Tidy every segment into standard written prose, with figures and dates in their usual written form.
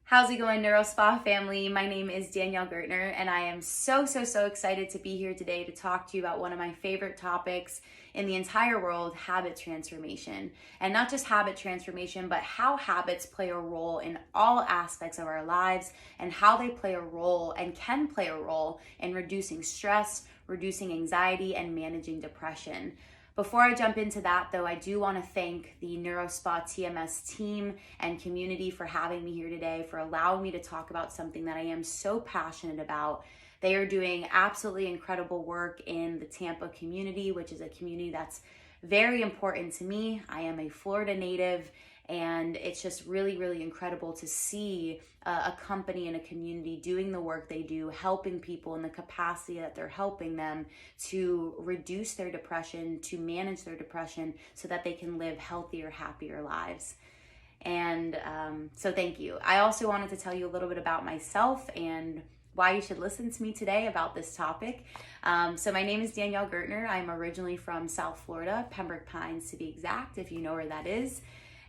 How's it going, NeuroSpa family? My name is Danielle Gertner, and I am so excited to be here today to talk to you about one of my favorite topics in the entire world, habit transformation. And not just habit transformation, but how habits play a role in all aspects of our lives and how they play a role and can play a role in reducing stress, reducing anxiety, and managing depression. Before I jump into that, though, I do want to thank the NeuroSpa TMS team and community for having me here today, for allowing me to talk about something that I am so passionate about. They are doing absolutely incredible work in the Tampa community, which is a community that's very important to me. I am a Florida native, and it's just really incredible to see a company and a community doing the work they do, helping people in the capacity that they're helping them to reduce their depression, to manage their depression so that they can live healthier, happier lives. And so thank you. I also wanted to tell you a little bit about myself and why you should listen to me today about this topic. So my name is Danielle Gertner. I'm originally from South Florida, Pembroke Pines to be exact, if you know where that is.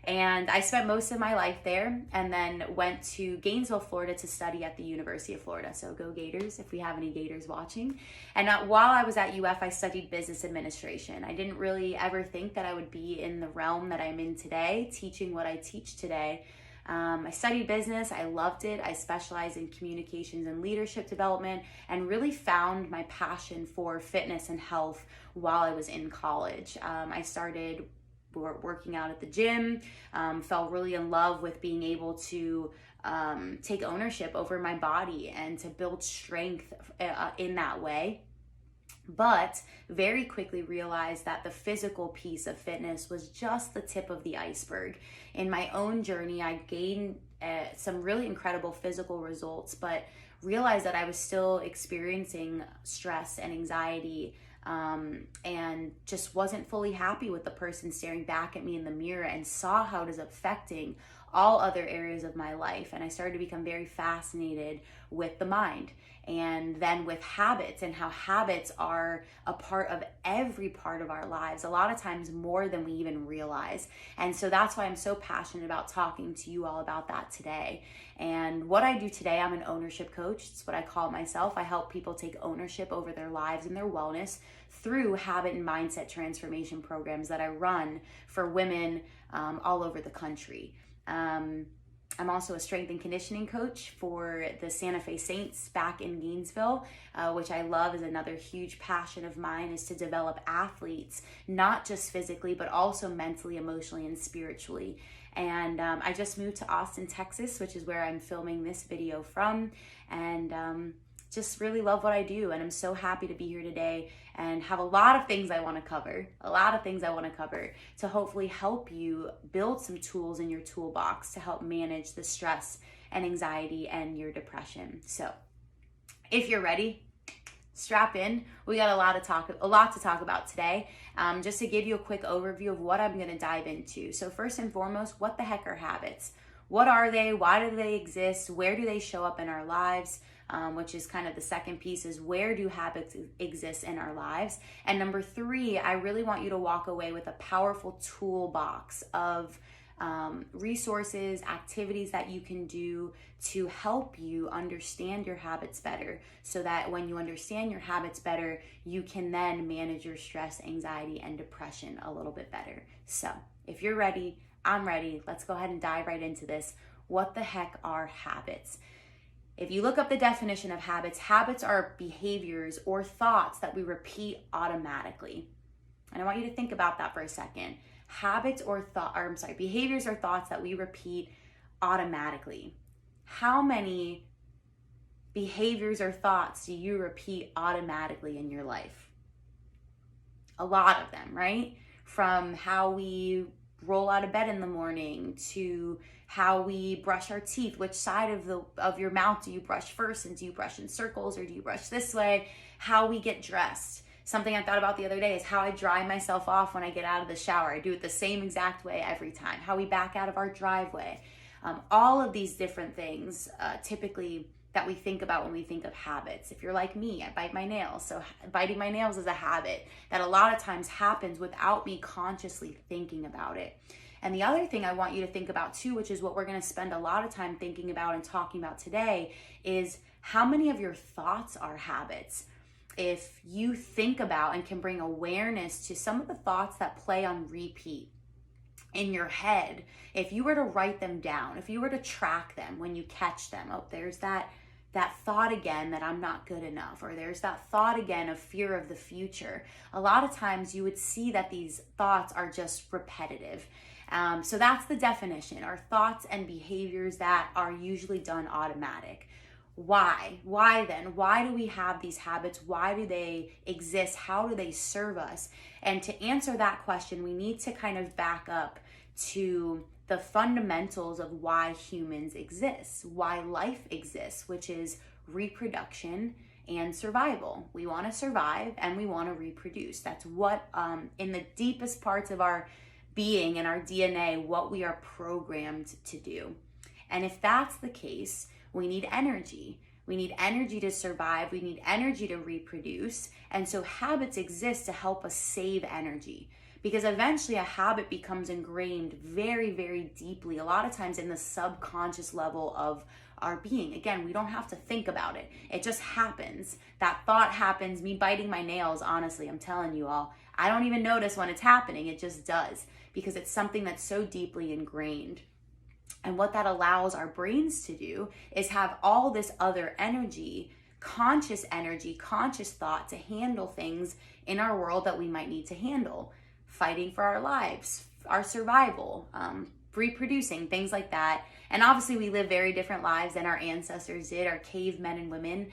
And I spent most of my life there and then went to Gainesville, Florida to study at the University of Florida. So go Gators if we have any Gators watching. And while I was at UF, I studied business administration. I didn't really ever think that I would be in the realm that I'm in today, teaching what I teach today. I studied business. I loved it. I specialized in communications and leadership development and really found my passion for fitness and health while I was in college. I started working out at the gym, fell really in love with being able to take ownership over my body and to build strength in that way. But very quickly realized that the physical piece of fitness was just the tip of the iceberg. In my own journey, I gained some really incredible physical results, but realized that I was still experiencing stress and anxiety, and just wasn't fully happy with the person staring back at me in the mirror, and saw how it is affecting all other areas of my life. And I started to become very fascinated with the mind, and then with habits, and how habits are a part of every part of our lives, a lot of times more than we even realize. And so that's why I'm so passionate about talking to you all about that today. And what I do today, I'm an ownership coach. It's what I call myself. I help people take ownership over their lives and their wellness through habit and mindset transformation programs that I run for women all over the country. I'm also a strength and conditioning coach for the Santa Fe Saints back in Gainesville, which I love. Is another huge passion of mine, is to develop athletes, not just physically, but also mentally, emotionally, and spiritually. And I just moved to Austin, Texas, which is where I'm filming this video from, and just really love what I do. And I'm so happy to be here today and have a lot of things I want to cover, to hopefully help you build some tools in your toolbox to help manage the stress and anxiety and your depression. So if you're ready, strap in. We got a lot to talk about today. Just to give you a quick overview of what I'm going to dive into. So first and foremost, what the heck are habits? What are they? Why do they exist? Where do they show up in our lives? Which is kind of the second piece, is where do habits exist in our lives? And number three, I really want you to walk away with a powerful toolbox of resources, activities that you can do to help you understand your habits better, so that when you understand your habits better, you can then manage your stress, anxiety, and depression a little bit better. So if you're ready, I'm ready. Let's go ahead and dive right into this. What the heck are habits? If you look up the definition of habits, habits are behaviors or thoughts that we repeat automatically. And I want you to think about that for a second. Behaviors or thoughts that we repeat automatically. How many behaviors or thoughts do you repeat automatically in your life? A lot of them, right? From how we roll out of bed in the morning to how we brush our teeth. Which side of your mouth do you brush first, and do you brush in circles or do you brush this way? How we get dressed. Something I thought about the other day is how I dry myself off when I get out of the shower. I do it the same exact way every time. How we back out of our driveway. All of these different things typically that we think about when we think of habits. If you're like me, I bite my nails. So biting my nails is a habit that a lot of times happens without me consciously thinking about it. And the other thing I want you to think about too, which is what we're going to spend a lot of time thinking about and talking about today, is how many of your thoughts are habits. If you think about and can bring awareness to some of the thoughts that play on repeat in your head, if you were to write them down, if you were to track them when you catch them, oh, there's that thought again that I'm not good enough, or there's that thought again of fear of the future. A lot of times you would see that these thoughts are just repetitive. So that's the definition, are thoughts and behaviors that are usually done automatic. Why? Why then? Why do we have these habits? Why do they exist? How do they serve us? And to answer that question, we need to kind of back up to the fundamentals of why humans exist, why life exists, which is reproduction and survival. We want to survive and we want to reproduce. That's what, in the deepest parts of our being and our DNA, what we are programmed to do. And if that's the case, we need energy. We need energy to survive. We need energy to reproduce. And so habits exist to help us save energy, because eventually a habit becomes ingrained very, very deeply, a lot of times in the subconscious level of our being. Again, we don't have to think about it. It just happens. That thought happens. Me biting my nails, honestly, I'm telling you all, I don't even notice when it's happening. It just does, because it's something that's so deeply ingrained. And what that allows our brains to do is have all this other energy, conscious thought to handle things in our world that we might need to handle. Fighting for our lives, our survival, reproducing, things like that. And obviously we live very different lives than our ancestors did, our cavemen and women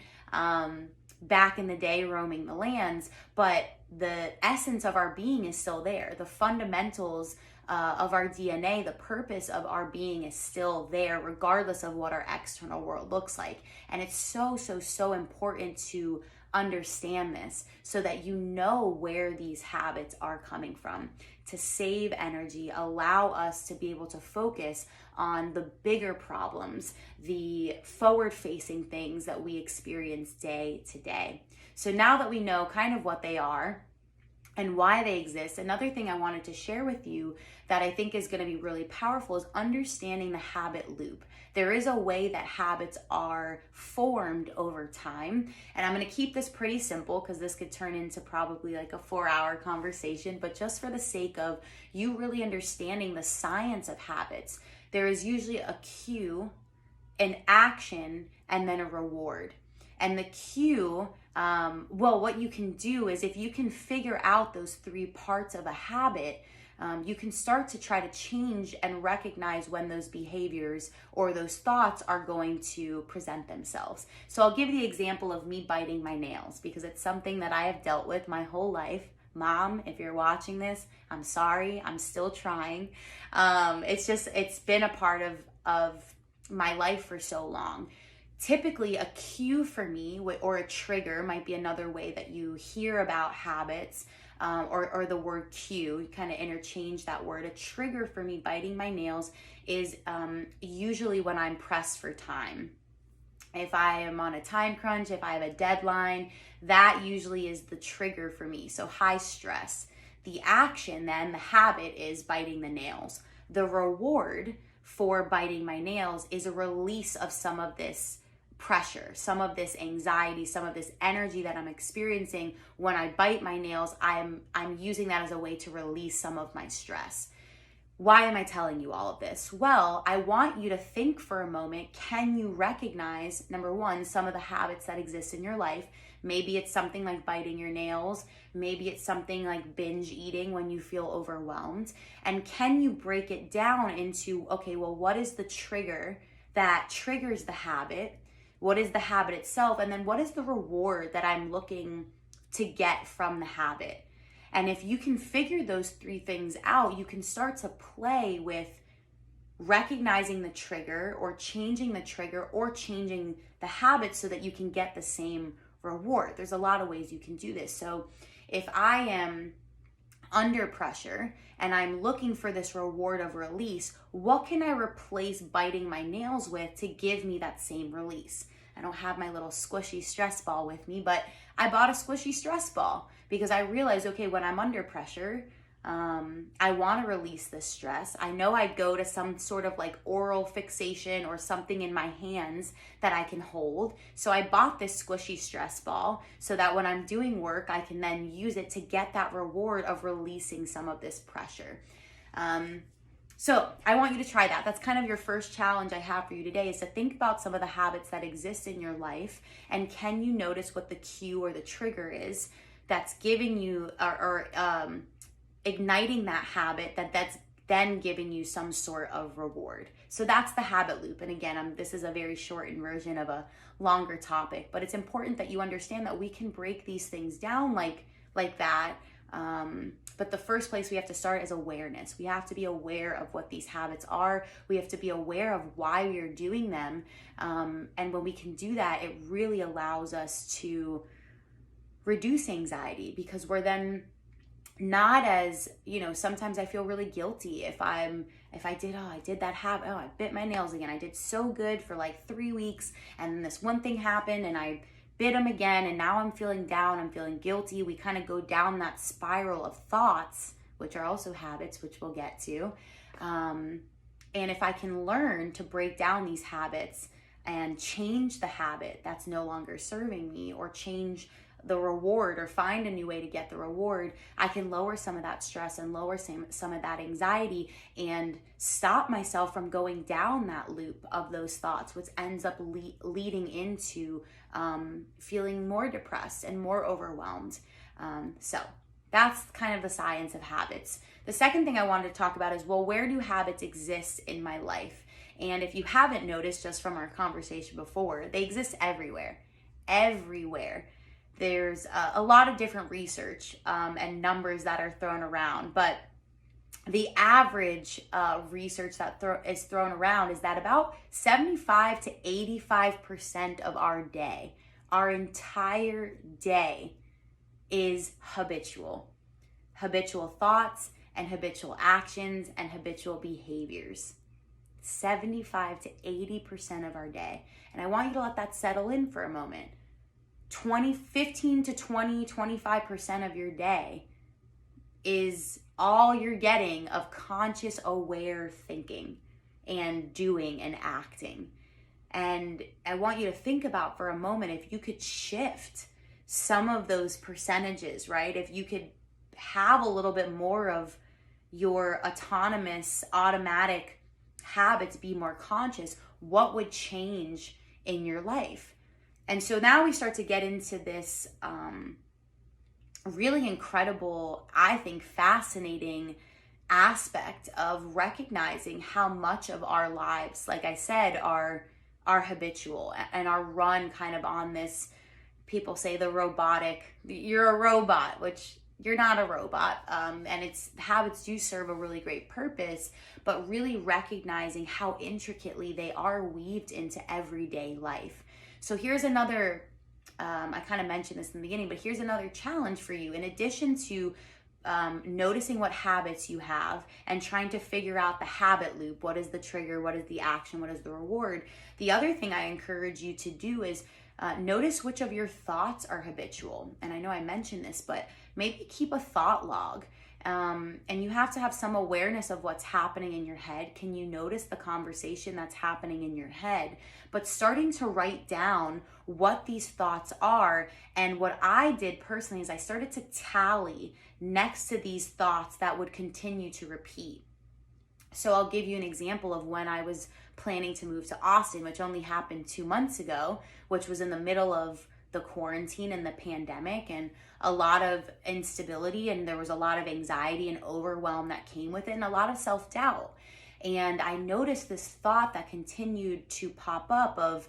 back in the day roaming the lands, but the essence of our being is still there. The fundamentals of our DNA, the purpose of our being is still there, regardless of what our external world looks like. And it's so important to understand this so that you know where these habits are coming from, to save energy, allow us to be able to focus on the bigger problems, the forward-facing things that we experience day to day. So now that we know kind of what they are and why they exist, another thing I wanted to share with you that I think is going to be really powerful is understanding the habit loop. There is a way that habits are formed over time. And I'm going to keep this pretty simple because this could turn into probably like a 4-hour conversation, but just for the sake of you really understanding the science of habits, there is usually a cue, an action, and then a reward. And the cue, what you can do is if you can figure out those 3 parts of a habit, you can start to try to change and recognize when those behaviors or those thoughts are going to present themselves. So I'll give the example of me biting my nails because it's something that I have dealt with my whole life. Mom, if you're watching this, I'm sorry. I'm still trying. It's been a part of my life for so long. Typically, a cue for me or a trigger might be another way that you hear about habits, or the word cue. You kind of interchange that word. A trigger for me biting my nails is usually when I'm pressed for time. If I am on a time crunch, if I have a deadline, that usually is the trigger for me. So high stress. The action then, the habit, is biting the nails. The reward for biting my nails is a release of some of this pressure, some of this anxiety, some of this energy that I'm experiencing. When I bite my nails, I'm using that as a way to release some of my stress. Why am I telling you all of this? Well, I want you to think for a moment, can you recognize, number one, some of the habits that exist in your life? Maybe it's something like biting your nails. Maybe it's something like binge eating when you feel overwhelmed. And can you break it down into, okay, well, what is the trigger that triggers the habit? What is the habit itself? And then what is the reward that I'm looking to get from the habit? And if you can figure those 3 things out, you can start to play with recognizing the trigger or changing the trigger or changing the habit so that you can get the same reward. There's a lot of ways you can do this. So if I am under pressure and I'm looking for this reward of release, what can I replace biting my nails with to give me that same release? I don't have my little squishy stress ball with me, but I bought a squishy stress ball because I realized, okay, when I'm under pressure, I want to release this stress. I know I go to some sort of like oral fixation or something in my hands that I can hold. So I bought this squishy stress ball so that when I'm doing work, I can then use it to get that reward of releasing some of this pressure. So I want you to try that. That's kind of your first challenge I have for you today, is to think about some of the habits that exist in your life, and can you notice what the cue or the trigger is that's giving you or igniting that habit that's then giving you some sort of reward. So that's the habit loop. And again, this is a very shortened version of a longer topic, but it's important that you understand that we can break these things down like that. But the first place we have to start is awareness. We have to be aware of what these habits are. We have to be aware of why we are doing them. And when we can do that, it really allows us to reduce anxiety, because we're then not as, sometimes I feel really guilty if I did that habit. I bit my nails again. I did so good for like 3 weeks, and then this one thing happened and I bit them again, and now I'm feeling down, I'm feeling guilty. We kind of go down that spiral of thoughts, which are also habits, which we'll get to. And if I can learn to break down these habits and change the habit that's no longer serving me, or change the reward, or find a new way to get the reward, I can lower some of that stress and lower some of that anxiety, and stop myself from going down that loop of those thoughts, which ends up leading into feeling more depressed and more overwhelmed. So that's kind of the science of habits. The second thing I wanted to talk about is, well, where do habits exist in my life? And if you haven't noticed just from our conversation before, they exist everywhere. There's a lot of different research and numbers that are thrown around, but the average research that is thrown around is that about 75 to 85% of our day, our entire day, is habitual. Habitual thoughts and habitual actions and habitual behaviors. 75 to 80% of our day. And I want you to let that settle in for a moment. 15 to 20, 25% of your day is all you're getting of conscious, aware thinking and doing and acting. And I want you to think about for a moment, if you could shift some of those percentages, right? If you could have a little bit more of your autonomous, automatic habits be more conscious, what would change in your life? And so now we start to get into this really incredible, I think, fascinating aspect of recognizing how much of our lives, like I said, are habitual and are run kind of on this, people say the robotic, you're a robot, which you're not a robot. And habits do serve a really great purpose, but really recognizing how intricately they are weaved into everyday life. So here's another, I kind of mentioned this in the beginning, but here's another challenge for you. In addition to noticing what habits you have and trying to figure out the habit loop, what is the trigger, what is the action, what is the reward, the other thing I encourage you to do is notice which of your thoughts are habitual. And I know I mentioned this, but maybe keep a thought log. And you have to have some awareness of what's happening in your head. Can you notice the conversation that's happening in your head? But starting to write down what these thoughts are. And what I did personally is I started to tally next to these thoughts that would continue to repeat. So I'll give you an example of when I was planning to move to Austin, which only happened 2 months ago, which was in the middle of the quarantine and the pandemic, and a lot of instability, and there was a lot of anxiety and overwhelm that came with it, and a lot of self-doubt. And I noticed this thought that continued to pop up of,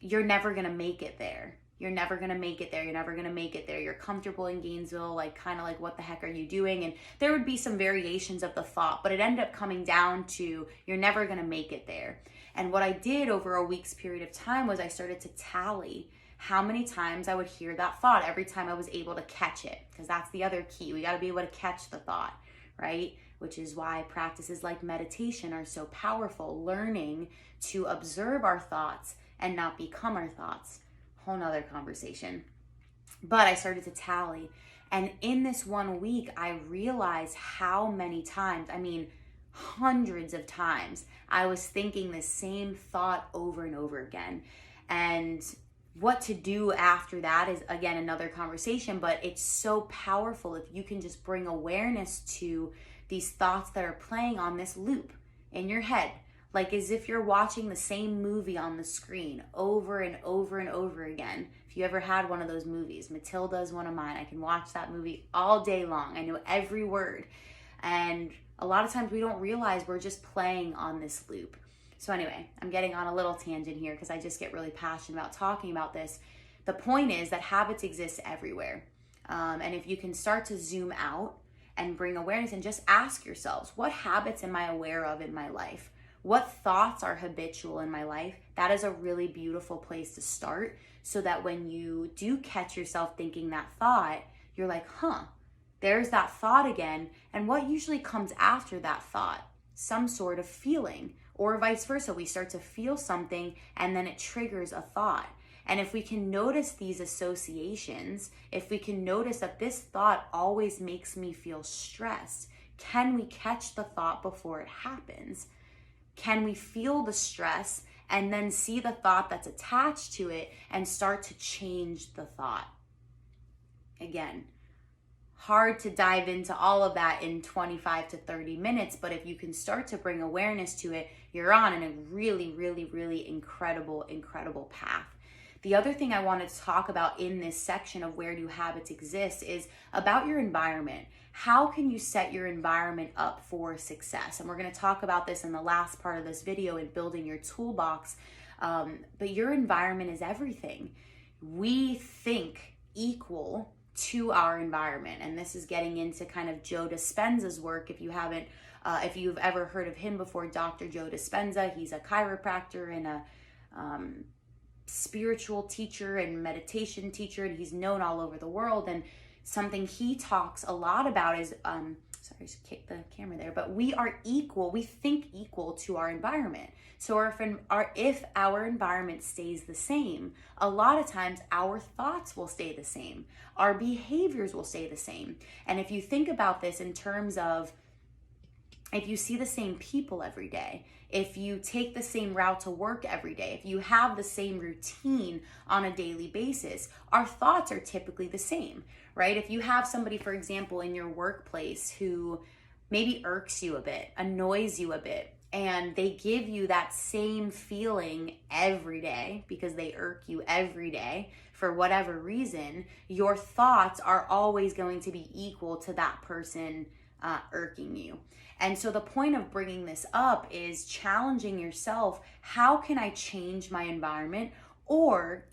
you're never gonna make it there. You're never gonna make it there. You're never gonna make it there. You're comfortable in Gainesville, like kind of like, what the heck are you doing? And there would be some variations of the thought, but it ended up coming down to, you're never gonna make it there. And what I did over a week's period of time was I started to tally how many times I would hear that thought every time I was able to catch it. Because that's the other key. We got to be able to catch the thought, right? Which is why practices like meditation are so powerful. Learning to observe our thoughts and not become our thoughts. Whole nother conversation. But I started to tally. And in this 1 week, I realized how many times, I mean, hundreds of times, I was thinking the same thought over and over again. And what to do after that is, again, another conversation, but it's so powerful if you can just bring awareness to these thoughts that are playing on this loop in your head, like as if you're watching the same movie on the screen over and over and over again. If you ever had one of those movies, Matilda is one of mine. I can watch that movie all day long. I know every word. And a lot of times we don't realize we're just playing on this loop. So anyway, I'm getting on a little tangent here because I just get really passionate about talking about this. The point is that habits exist everywhere. And if you can start to zoom out and bring awareness and just ask yourselves, what habits am I aware of in my life? What thoughts are habitual in my life? That is a really beautiful place to start, so that when you do catch yourself thinking that thought, you're like, there's that thought again. And what usually comes after that thought? Some sort of feeling, or vice versa. We start to feel something and then it triggers a thought. And if we can notice these associations, if we can notice that this thought always makes me feel stressed, can we catch the thought before it happens? Can we feel the stress and then see the thought that's attached to it and start to change the thought? Again, hard to dive into all of that in 25 to 30 minutes, but if you can start to bring awareness to it, you're on in a really, really, really incredible path. The other thing I wanted to talk about in this section of where do habits exist is about your environment. How can you set your environment up for success? And we're going to talk about this in the last part of this video in building your toolbox. But your environment is everything. We think equal to our environment. And this is getting into kind of Joe Dispenza's work. If you've ever heard of him before, Dr. Joe Dispenza, he's a chiropractor and a spiritual teacher and meditation teacher, and he's known all over the world. And something he talks a lot about is, sorry, I just kicked the camera there, but we are equal, we think equal to our environment. So if our environment stays the same, a lot of times our thoughts will stay the same, our behaviors will stay the same. And if you think about this in terms of, if you see the same people every day, if you take the same route to work every day, if you have the same routine on a daily basis, our thoughts are typically the same, right? If you have somebody, for example, in your workplace who maybe irks you a bit, annoys you a bit, and they give you that same feeling every day because they irk you every day for whatever reason, your thoughts are always going to be equal to that person irking you. And so the point of bringing this up is challenging yourself. How can I change my environment? Or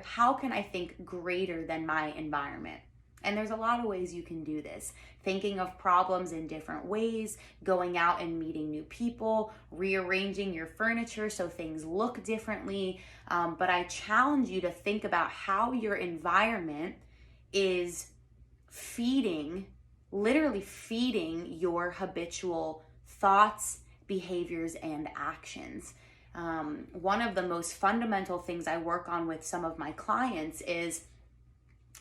how can I think greater than my environment? And there's a lot of ways you can do this. Thinking of problems in different ways, going out and meeting new people, rearranging your furniture so things look differently. But I challenge you to think about how your environment is literally feeding your habitual thoughts, behaviors, and actions. One of the most fundamental things I work on with some of my clients is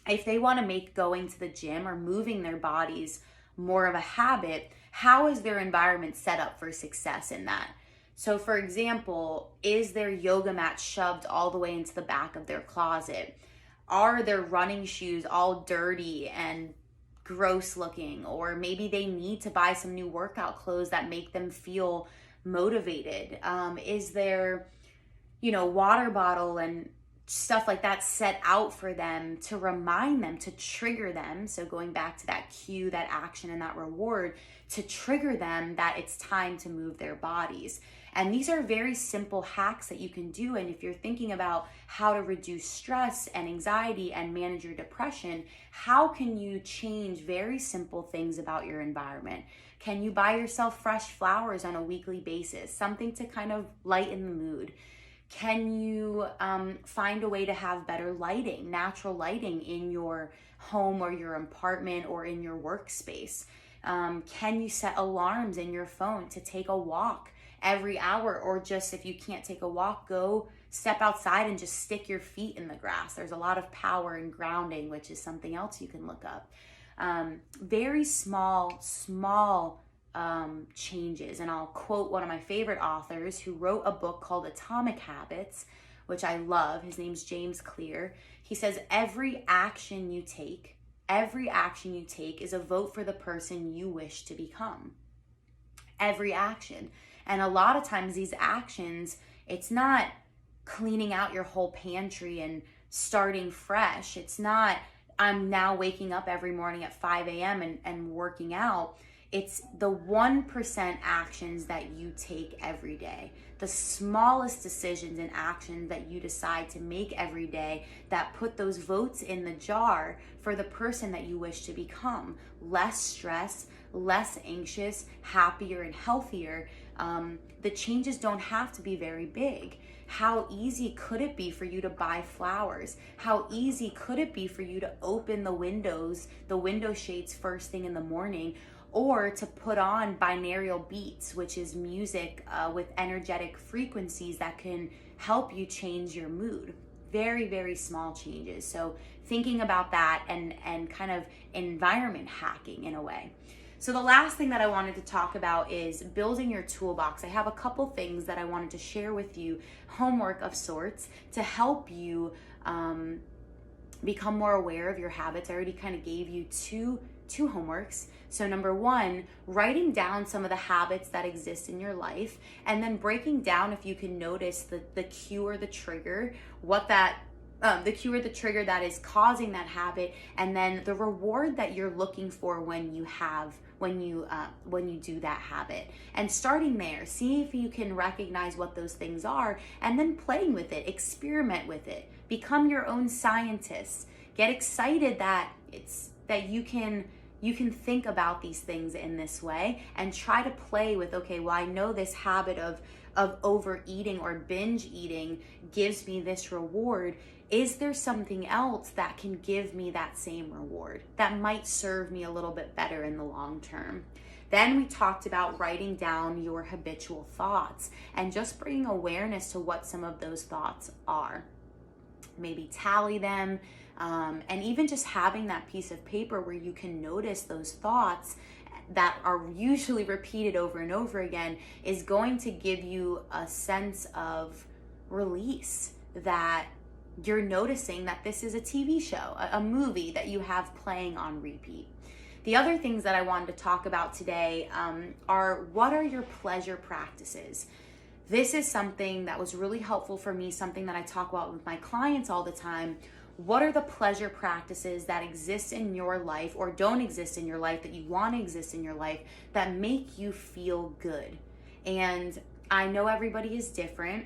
if they want to make going to the gym or moving their bodies more of a habit, how is their environment set up for success in that? So for example, is their yoga mat shoved all the way into the back of their closet? Are their running shoes all dirty and gross looking? Or maybe they need to buy some new workout clothes that make them feel motivated. Is their, water bottle and stuff like that set out for them to remind them, to trigger them? So going back to that cue, that action, and that reward, to trigger them that it's time to move their bodies. And these are very simple hacks that you can do. And if you're thinking about how to reduce stress and anxiety and manage your depression, how can you change very simple things about your environment? Can you buy yourself fresh flowers on a weekly basis? Something to kind of lighten the mood. Can you find a way to have better lighting, natural lighting in your home or your apartment or in your workspace? Can you set alarms in your phone to take a walk every hour, or just if you can't take a walk, go step outside and just stick your feet in the grass. There's a lot of power in grounding, which is something else you can look up. Very small changes. And I'll quote one of my favorite authors who wrote a book called Atomic Habits, which I love. His name's James Clear. He says, every action you take is a vote for the person you wish to become. Every action. And a lot of times these actions, it's not cleaning out your whole pantry and starting fresh. It's not, I'm now waking up every morning at 5 a.m. and working out. It's the 1% actions that you take every day. The smallest decisions and actions that you decide to make every day that put those votes in the jar for the person that you wish to become. Less stress, less anxious, happier and healthier. The changes don't have to be very big. How easy could it be for you to buy flowers? How easy could it be for you to open the window shades first thing in the morning? Or to put on binaural beats, which is music with energetic frequencies that can help you change your mood. Very, very small changes. So thinking about that and kind of environment hacking in a way. So the last thing that I wanted to talk about is building your toolbox. I have a couple things that I wanted to share with you, homework of sorts, to help you become more aware of your habits. I already kind of gave you two homeworks. So number one, writing down some of the habits that exist in your life, and then breaking down if you can notice the cue or the trigger, the cue or the trigger that is causing that habit, and then the reward that you're looking for when you do that habit. And starting there, see if you can recognize what those things are, and then playing with it, experiment with it, become your own scientist. Get excited that you can think about these things in this way, and try to play with, okay, well, I know this habit of overeating or binge eating gives me this reward. Is there something else that can give me that same reward that might serve me a little bit better in the long term? Then we talked about writing down your habitual thoughts and just bringing awareness to what some of those thoughts are. Maybe tally them, and even just having that piece of paper where you can notice those thoughts that are usually repeated over and over again is going to give you a sense of release, that you're noticing that this is a TV show, a movie that you have playing on repeat. The other things that I wanted to talk about today are, what are your pleasure practices? This is something that was really helpful for me, something that I talk about with my clients all the time. What are the pleasure practices that exist in your life or don't exist in your life that you want to exist in your life that make you feel good? And I know everybody is different.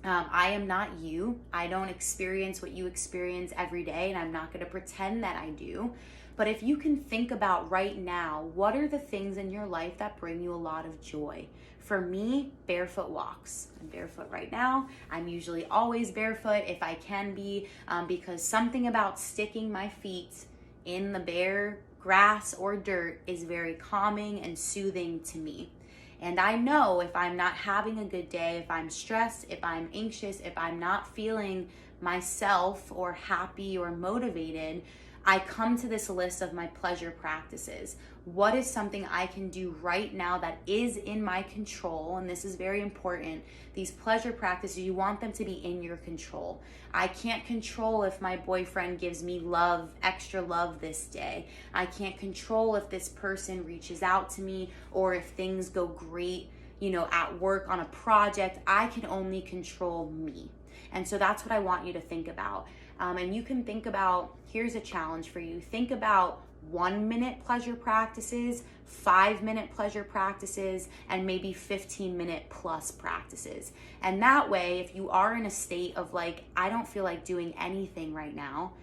I am not you. I don't experience what you experience every day, and I'm not going to pretend that I do. But if you can think about right now, what are the things in your life that bring you a lot of joy? For me, barefoot walks. I'm barefoot right now. I'm usually always barefoot if I can be, because something about sticking my feet in the bare grass or dirt is very calming and soothing to me. And I know if I'm not having a good day, if I'm stressed, if I'm anxious, if I'm not feeling myself or happy or motivated, I come to this list of my pleasure practices. What is something I can do right now that is in my control? And this is very important. These pleasure practices, you want them to be in your control. I can't control if my boyfriend gives me love, extra love this day. I can't control if this person reaches out to me or if things go great, at work on a project. I can only control me. And so that's what I want you to think about. And you can think about, here's a challenge for you. Think about 1-minute pleasure practices, 5-minute pleasure practices, and maybe 15-minute plus practices. And that way, if you are in a state of I don't feel like doing anything right now,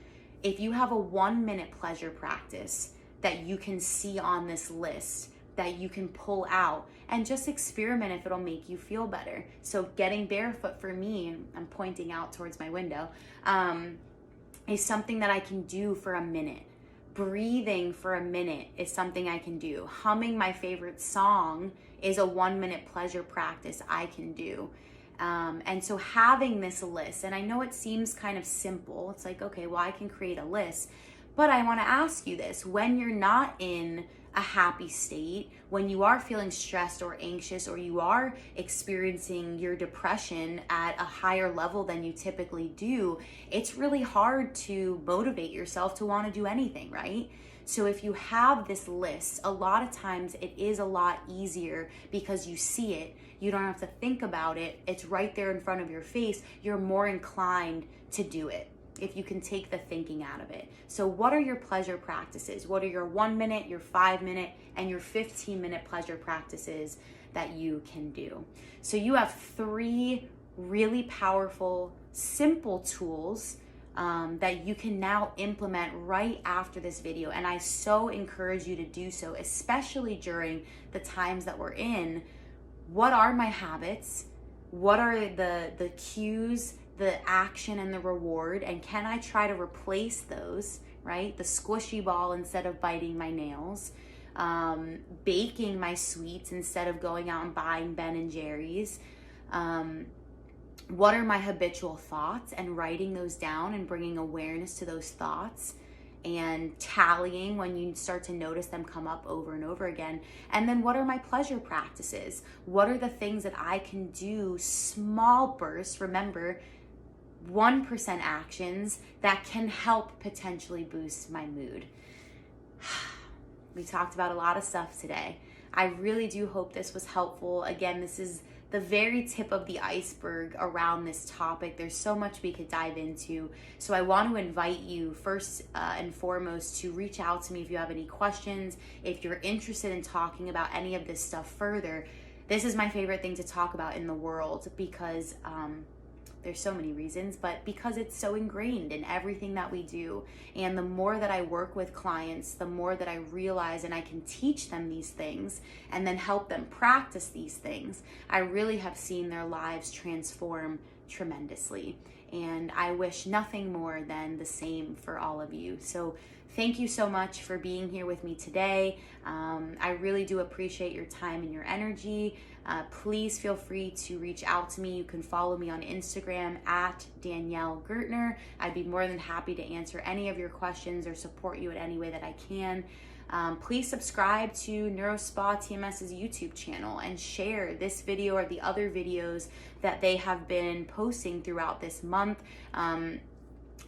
if you have a 1-minute pleasure practice that you can see on this list, that you can pull out and just experiment if it'll make you feel better. So getting barefoot for me, and I'm pointing out towards my window, is something that I can do for a minute. Breathing for a minute is something I can do. Humming my favorite song is a 1-minute pleasure practice I can do. And so having this list, and I know it seems kind of simple. It's like, okay, well, I can create a list. But I want to ask you this: when you're not in a happy state, when you are feeling stressed or anxious, or you are experiencing your depression at a higher level than you typically do, it's really hard to motivate yourself to want to do anything, right? So if you have this list, a lot of times it is a lot easier because you see it. You don't have to think about it. It's right there in front of your face. You're more inclined to do it if you can take the thinking out of it. So what are your pleasure practices? What are your 1 minute, your 5 minute, and your 15-minute pleasure practices that you can do? So you have 3 really powerful, simple tools that you can now implement right after this video. And I so encourage you to do so, especially during the times that we're in. What are my habits? What are the cues, the action, and the reward? And can I try to replace those, right? The squishy ball instead of biting my nails. Baking my sweets instead of going out and buying Ben and Jerry's. What are my habitual thoughts, and writing those down and bringing awareness to those thoughts and tallying when you start to notice them come up over and over again. And then what are my pleasure practices? What are the things that I can do, small bursts, remember, 1% actions that can help potentially boost my mood. We talked about a lot of stuff today. I really do hope this was helpful. Again, this is the very tip of the iceberg around this topic. There's so much we could dive into. So I want to invite you first and foremost to reach out to me if you have any questions, if you're interested in talking about any of this stuff further. This is my favorite thing to talk about in the world because there's so many reasons, but because it's so ingrained in everything that we do. And the more that I work with clients, the more that I realize and I can teach them these things and then help them practice these things, I really have seen their lives transform tremendously. And I wish nothing more than the same for all of you. So thank you so much for being here with me today. I really do appreciate your time and your energy. Please feel free to reach out to me. You can follow me on Instagram at Danielle Gertner. I'd be more than happy to answer any of your questions or support you in any way that I can. Please subscribe to NeuroSpa TMS's YouTube channel and share this video or the other videos that they have been posting throughout this month.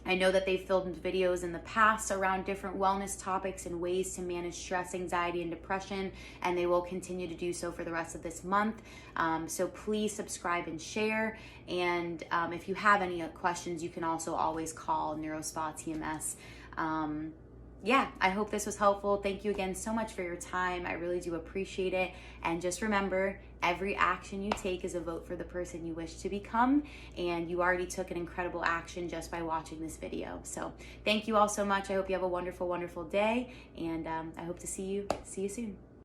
I know that they've filmed videos in the past around different wellness topics and ways to manage stress, anxiety, and depression, and they will continue to do so for the rest of this month. So please subscribe and share. And if you have any questions, you can also always call NeuroSpa TMS. Yeah, I hope this was helpful. Thank you again so much for your time. I really do appreciate it. And just remember, every action you take is a vote for the person you wish to become. And you already took an incredible action just by watching this video. So thank you all so much. I hope you have a wonderful, wonderful day. And I hope to see you soon.